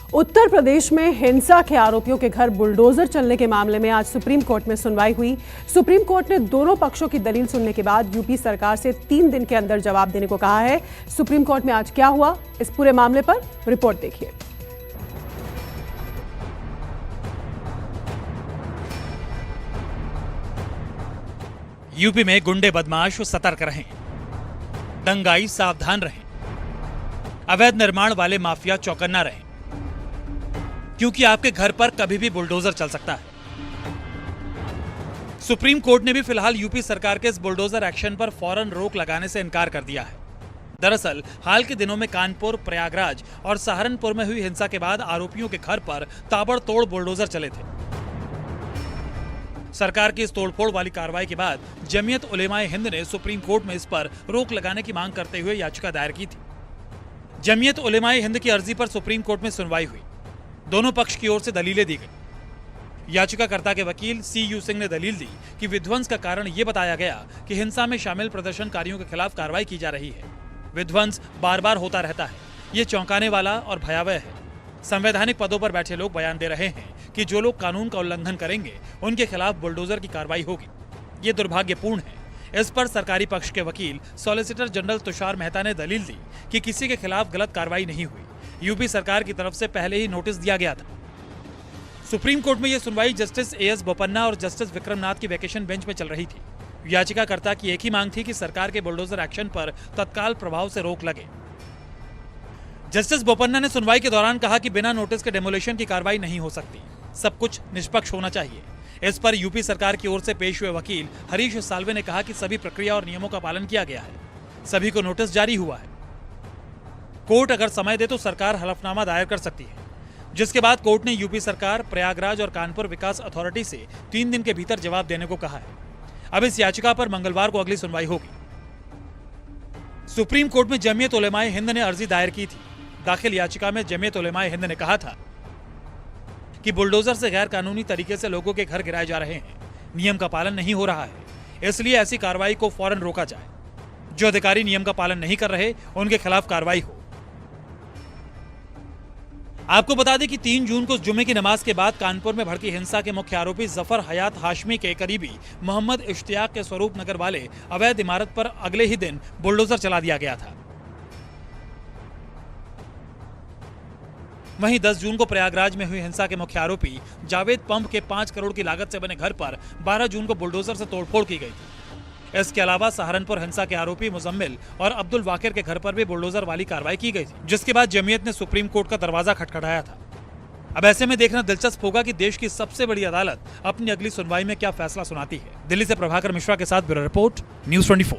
उत्तर प्रदेश में हिंसा के आरोपियों के घर बुलडोजर चलने के मामले में आज सुप्रीम कोर्ट में सुनवाई हुई। सुप्रीम कोर्ट ने दोनों पक्षों की दलील सुनने के बाद यूपी सरकार से 3 दिन के अंदर जवाब देने को कहा है। सुप्रीम कोर्ट में आज क्या हुआ, इस पूरे मामले पर रिपोर्ट देखिए। यूपी में गुंडे बदमाश सतर्क रहें, दंगाई सावधान रहें, अवैध निर्माण वाले माफिया चौकन्ना रहें, क्योंकि आपके घर पर कभी भी बुलडोजर चल सकता है। सुप्रीम कोर्ट ने भी फिलहाल यूपी सरकार के इस बुलडोजर एक्शन पर फौरन रोक लगाने से इनकार कर दिया है। दरअसल हाल के दिनों में कानपुर, प्रयागराज और सहारनपुर में हुई हिंसा के बाद आरोपियों के घर पर ताबड़तोड़ बुलडोजर चले थे। सरकार की इस तोड़फोड़ वाली कार्रवाई के बाद जमीयत उलेमाए हिंद ने सुप्रीम कोर्ट में इस पर रोक लगाने की मांग करते हुए याचिका दायर की थी। जमीयत उलेमाए हिंद की अर्जी पर सुप्रीम कोर्ट में सुनवाई हुई। दोनों पक्ष की ओर से दलीलें दी गई। याचिकाकर्ता के वकील CU सिंह ने दलील दी कि विध्वंस का कारण ये बताया गया कि हिंसा में शामिल प्रदर्शनकारियों के खिलाफ कार्रवाई की जा रही है। विध्वंस बार बार होता रहता है, ये चौंकाने वाला और भयावह है। संवैधानिक पदों पर बैठे लोग बयान दे रहे हैं कि जो लोग कानून का उल्लंघन करेंगे उनके खिलाफ बुलडोजर की कार्रवाई होगी। ये दुर्भाग्यपूर्ण है। इस पर सरकारी पक्ष के वकील सॉलिसिटर जनरल तुषार मेहता ने दलील दी कि किसी के खिलाफ गलत कार्रवाई नहीं हुई। यूपी सरकार की तरफ से पहले ही नोटिस दिया गया था। सुप्रीम कोर्ट में यह सुनवाई जस्टिस AS बोपन्ना और जस्टिस विक्रमनाथ की वेकेशन बेंच में चल रही थी। याचिकाकर्ता की एक ही मांग थी कि सरकार के बुलडोजर एक्शन पर तत्काल प्रभाव से रोक लगे। जस्टिस बोपन्ना ने सुनवाई के दौरान कहा कि बिना नोटिस के डेमोलिशन की कार्रवाई नहीं हो सकती, सब कुछ निष्पक्ष होना चाहिए। इस पर यूपी सरकार की ओर से पेश हुए वकील हरीश साल्वे ने कहा कि सभी प्रक्रिया और नियमों का पालन किया गया है, सभी को नोटिस जारी हुआ है। कोर्ट अगर समय दे तो सरकार हलफनामा दायर कर सकती है, जिसके बाद कोर्ट ने यूपी सरकार, प्रयागराज और कानपुर विकास अथॉरिटी से 3 दिन के भीतर जवाब देने को कहा है। अब इस याचिका पर मंगलवार को अगली सुनवाई होगी। सुप्रीम कोर्ट में जमीयत उलेमाए हिंद ने अर्जी दायर की थी। दाखिल याचिका में जमीयत उलेमाए हिंद ने कहा था कि बुलडोजर से गैर कानूनी तरीके से लोगों के घर गिराए जा रहे हैं, नियम का पालन नहीं हो रहा है, इसलिए ऐसी कार्रवाई को फौरन रोका जाए। जो अधिकारी नियम का पालन नहीं कर रहे उनके खिलाफ कार्रवाई हो। आपको बता दें कि 3 जून को जुमे की नमाज के बाद कानपुर में भड़की हिंसा के मुख्य आरोपी जफर हयात हाशमी के करीबी मोहम्मद इश्तियाक के स्वरूप नगर वाले अवैध इमारत पर अगले ही दिन बुलडोजर चला दिया गया था। वहीं 10 जून को प्रयागराज में हुई हिंसा के मुख्य आरोपी जावेद पंप के 5 करोड़ की लागत से बने घर पर 12 जून को बुलडोजर से तोड़फोड़ की गई थी। इसके अलावा सहारनपुर हिंसा के आरोपी मुजम्मिल और अब्दुल वाकिर के घर पर भी बुलडोजर वाली कार्रवाई की गई थी, जिसके बाद जमीयत ने सुप्रीम कोर्ट का दरवाजा खटखटाया था। अब ऐसे में देखना दिलचस्प होगा कि देश की सबसे बड़ी अदालत अपनी अगली सुनवाई में क्या फैसला सुनाती है। दिल्ली से प्रभाकर मिश्रा के साथ ब्यूरो रिपोर्ट, न्यूज़ 24।